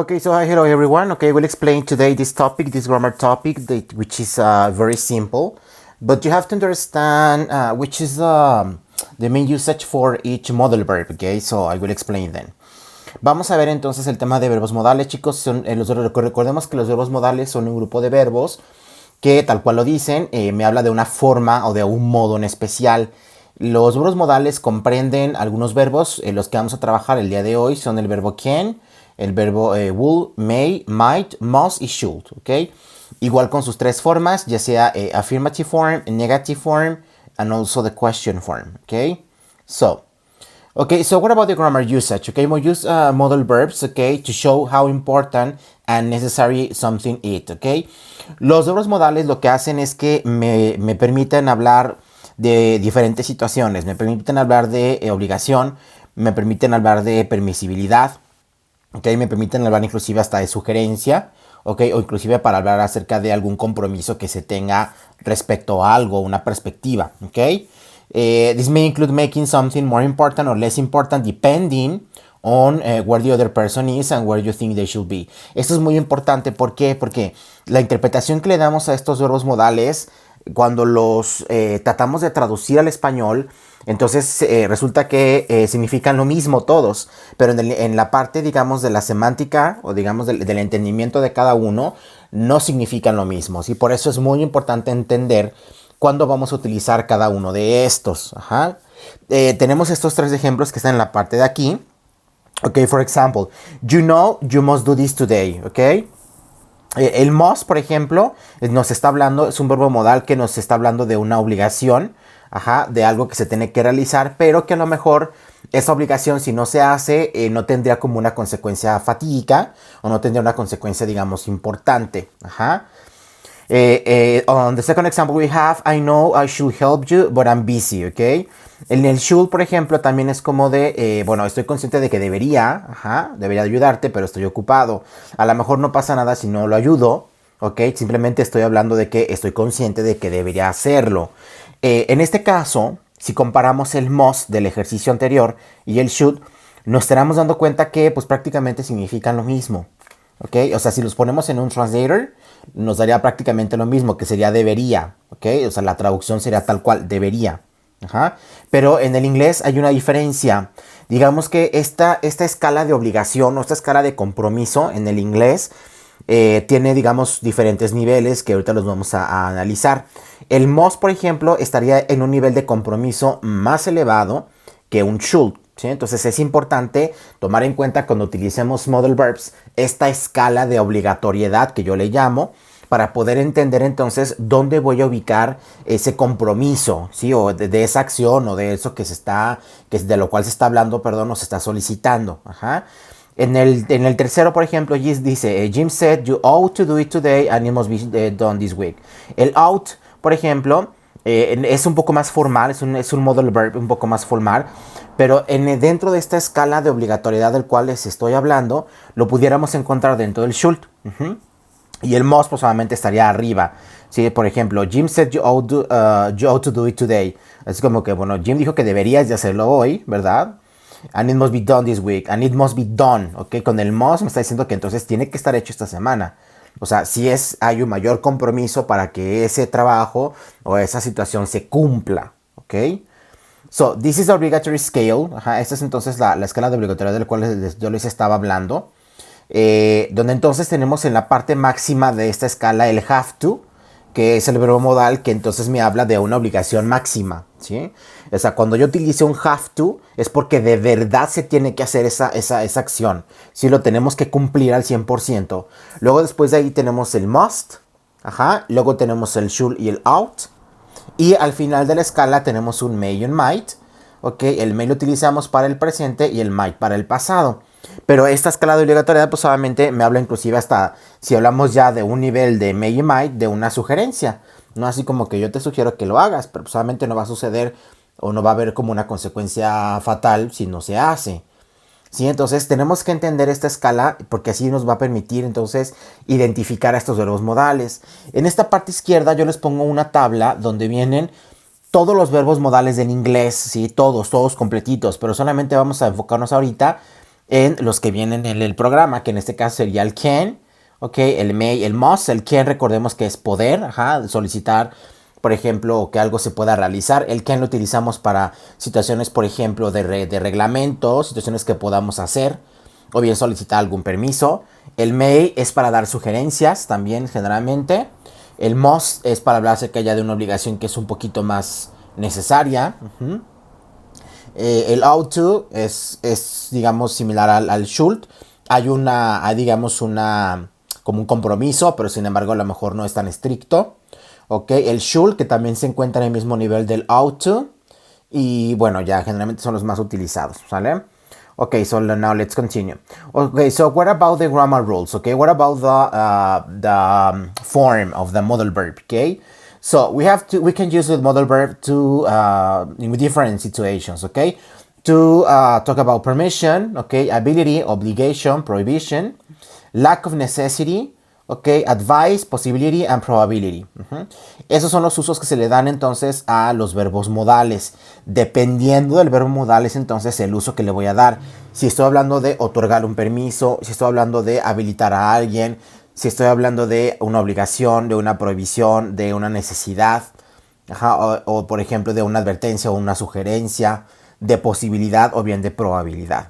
Okay, so hello everyone. Okay, we'll explain today this topic, this grammar topic, which is very simple, but you have to understand which is the main usage for each modal verb. Okay, so I will explain then. Vamos a ver entonces el tema de verbos modales, chicos. Recordemos que los verbos modales son un grupo de verbos que, tal cual lo dicen, me habla de una forma o de un modo en especial. Los verbos modales comprenden algunos verbos. Los que vamos a trabajar el día de hoy son el verbo can, el verbo will, may, might, must y should, ¿ok? Igual con sus tres formas, ya sea affirmative form, negative form, and also the question form, ¿ok? So what about the grammar usage? Okay, we'll use modal verbs, okay, to show how important and necessary something is, okay? Los verbos modales lo que hacen es que me permiten hablar de diferentes situaciones, me permiten hablar de obligación, me permiten hablar de permisibilidad, okay, me permiten hablar inclusive hasta de sugerencia, okay, o inclusive para hablar acerca de algún compromiso que se tenga respecto a algo, una perspectiva, okay. This may include making something more important or less important depending on where the other person is and where you think they should be. Esto es muy importante, ¿por qué? Porque la interpretación que le damos a estos verbos modales, cuando los tratamos de traducir al español, entonces resulta que significan lo mismo todos, pero en la parte, digamos, de la semántica o digamos del entendimiento de cada uno, no significan lo mismo, ¿sí? Por eso es muy importante entender cuándo vamos a utilizar cada uno de estos. Ajá. Tenemos estos tres ejemplos que están en la parte de aquí. Ok, for example, you know you must do this today, ok. El must, por ejemplo, nos está hablando, es un verbo modal que nos está hablando de una obligación, ajá, de algo que se tiene que realizar, pero que a lo mejor esa obligación, si no se hace, no tendría como una consecuencia fatídica o no tendría una consecuencia, digamos, importante. Ajá. On the second example we have, I know I should help you, but I'm busy, ¿ok? En el should, por ejemplo, también es como de, bueno, estoy consciente de que debería ayudarte, pero estoy ocupado. A lo mejor no pasa nada si no lo ayudo, ¿ok? Simplemente estoy hablando de que estoy consciente de que debería hacerlo. En este caso, si comparamos el must del ejercicio anterior y el should, nos estaremos dando cuenta que pues prácticamente significan lo mismo. ¿Ok? O sea, si los ponemos en un translator, nos daría prácticamente lo mismo, que sería debería, ¿ok? O sea, la traducción sería tal cual, debería. Ajá. Pero en el inglés hay una diferencia. Digamos que esta escala de obligación o esta escala de compromiso en el inglés tiene, digamos, diferentes niveles que ahorita los vamos a analizar. El must, por ejemplo, estaría en un nivel de compromiso más elevado que un should. ¿Sí? Entonces es importante tomar en cuenta cuando utilicemos modal verbs esta escala de obligatoriedad que yo le llamo, para poder entender entonces dónde voy a ubicar ese compromiso, ¿sí? O de esa acción o de eso de lo cual se está hablando, perdón, o se está solicitando. Ajá. En el tercero, por ejemplo, dice, Jim said you ought to do it today and it must be done this week. El ought, por ejemplo, es un poco más formal, es un modal verb un poco más formal, pero dentro de esta escala de obligatoriedad del cual les estoy hablando, lo pudiéramos encontrar dentro del should. Y el must, pues, solamente estaría arriba. ¿Sí? Por ejemplo, Jim said you ought to do it today. Es como que, bueno, Jim dijo que deberías de hacerlo hoy, ¿verdad? And it must be done this week. And it must be done, ¿ok? Con el must me está diciendo que entonces tiene que estar hecho esta semana. O sea, hay un mayor compromiso para que ese trabajo o esa situación se cumpla, ¿ok? So, this is the obligatory scale. Ajá, esta es entonces la escala de obligatoriedad del cual yo les estaba hablando. Donde entonces tenemos en la parte máxima de esta escala el have to, que es el verbo modal que entonces me habla de una obligación máxima, ¿sí? O sea, cuando yo utilice un have to es porque de verdad se tiene que hacer esa acción, ¿sí? Lo tenemos que cumplir al 100%. Luego después de ahí tenemos el must, ajá. Luego tenemos el should y el ought. Y al final de la escala tenemos un may y un might, ¿ok? El may lo utilizamos para el presente y el might para el pasado. Pero esta escala de obligatoriedad pues solamente me habla inclusive hasta si hablamos ya de un nivel de may y might, de una sugerencia. No así como que yo te sugiero que lo hagas, pero solamente no va a suceder o no va a haber como una consecuencia fatal si no se hace. ¿Sí? Entonces tenemos que entender esta escala porque así nos va a permitir entonces identificar a estos verbos modales. En esta parte izquierda yo les pongo una tabla donde vienen todos los verbos modales del inglés, ¿sí? Todos completitos, pero solamente vamos a enfocarnos ahorita en los que vienen en el programa, que en este caso sería el can, ok, el may, el must. El can, recordemos que es poder, ajá, solicitar, por ejemplo, que algo se pueda realizar. El can lo utilizamos para situaciones, por ejemplo, de reglamento, situaciones que podamos hacer, o bien solicitar algún permiso. El may es para dar sugerencias también, generalmente. El must es para hablar acerca ya de una obligación que es un poquito más necesaria. El ought to es, digamos, similar al should. Hay, digamos, como un compromiso, pero sin embargo a lo mejor no es tan estricto. Ok, el should, que también se encuentra en el mismo nivel del ought to. Y bueno, ya generalmente son los más utilizados, ¿sale? Okay, so now let's continue. Okay, so what about the grammar rules? Okay, what about the form of the modal verb? Okay, so we can use the modal verb to in different situations. Okay, to talk about permission. Okay, ability, obligation, prohibition, lack of necessity. Ok, advice, possibility and probability. Esos son los usos que se le dan entonces a los verbos modales. Dependiendo del verbo modal es entonces el uso que le voy a dar. Si estoy hablando de otorgar un permiso, si estoy hablando de habilitar a alguien, si estoy hablando de una obligación, de una prohibición, de una necesidad, o por ejemplo de una advertencia o una sugerencia, de posibilidad o bien de probabilidad.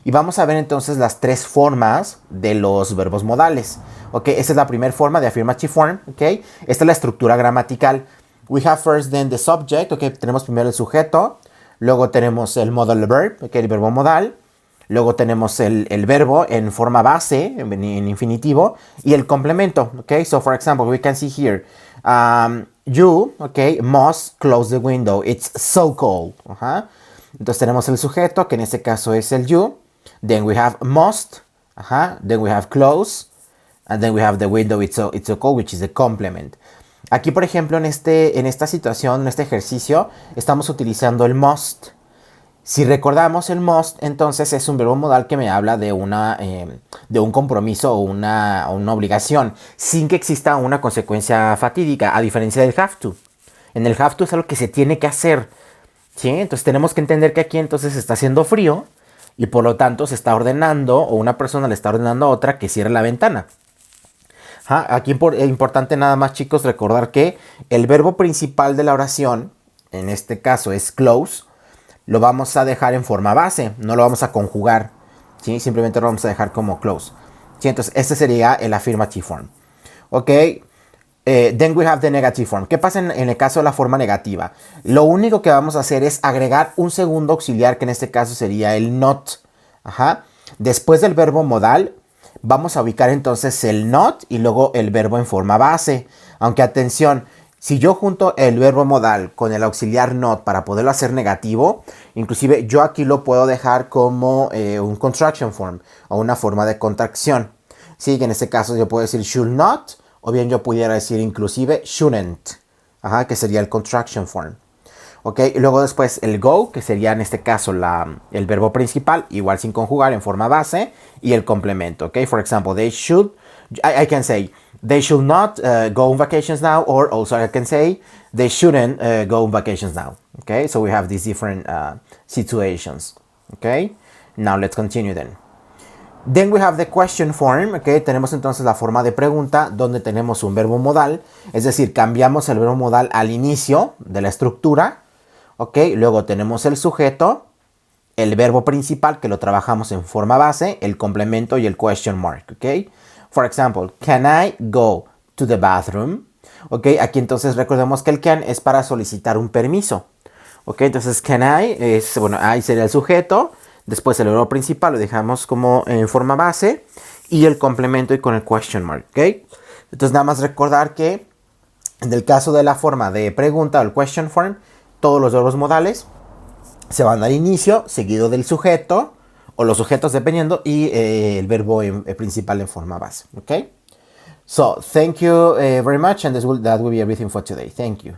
Y vamos a ver entonces las tres formas de los verbos modales. Ok, esta es la primera forma de affirmative form. Ok, esta es la estructura gramatical. We have first then the subject. Ok, tenemos primero el sujeto. Luego tenemos el modal verb, ok, el verbo modal. Luego tenemos el verbo en forma base, en infinitivo. Y el complemento. Ok, so for example, we can see here. You, ok, must close the window. It's so cold. Entonces tenemos el sujeto, que en este caso es el you. Then we have must. Then we have close. And then we have the window, it's so cold, which is the complement. Aquí, por ejemplo, en esta situación, en este ejercicio, estamos utilizando el must. Si recordamos el must, entonces es un verbo modal que me habla de un compromiso o una obligación, sin que exista una consecuencia fatídica, a diferencia del have to. En el have to es algo que se tiene que hacer, ¿sí? Entonces tenemos que entender que aquí entonces está haciendo frío y por lo tanto se está ordenando, o una persona le está ordenando a otra que cierre la ventana. Aquí es importante nada más, chicos, recordar que el verbo principal de la oración, en este caso es close, lo vamos a dejar en forma base, no lo vamos a conjugar, ¿sí? Simplemente lo vamos a dejar como close. ¿Sí? Entonces, este sería el affirmative form. Ok, then we have the negative form. ¿Qué pasa en el caso de la forma negativa? Lo único que vamos a hacer es agregar un segundo auxiliar, que en este caso sería el not. Después del verbo modal, vamos a ubicar entonces el not y luego el verbo en forma base. Aunque atención, si yo junto el verbo modal con el auxiliar not para poderlo hacer negativo, inclusive yo aquí lo puedo dejar como un contraction form o una forma de contracción. Sí, que en este caso yo puedo decir should not, o bien yo pudiera decir inclusive shouldn't, que sería el contraction form. Ok, y luego después el go, que sería en este caso el verbo principal, igual sin conjugar, en forma base, y el complemento. Ok, for example, they should, I can say, they should not go on vacations now, or also I can say, they shouldn't go on vacations now. Okay, so we have these different situations. Okay, now let's continue then. Then we have the question form, okay. Tenemos entonces la forma de pregunta donde tenemos un verbo modal, es decir, cambiamos el verbo modal al inicio de la estructura, ok. Luego tenemos el sujeto, el verbo principal que lo trabajamos en forma base, el complemento y el question mark, ok. For example, can I go to the bathroom? Ok, aquí entonces recordemos que el can es para solicitar un permiso, ok. Entonces can I es, bueno, I sería el sujeto. Después el verbo principal lo dejamos como en forma base y el complemento y con el question mark, ¿ok? Entonces nada más recordar que en el caso de la forma de pregunta o el question form, todos los verbos modales se van al inicio, seguido del sujeto o los sujetos dependiendo y el verbo principal en forma base, ¿ok? So, thank you very much and that will be everything for today. Thank you.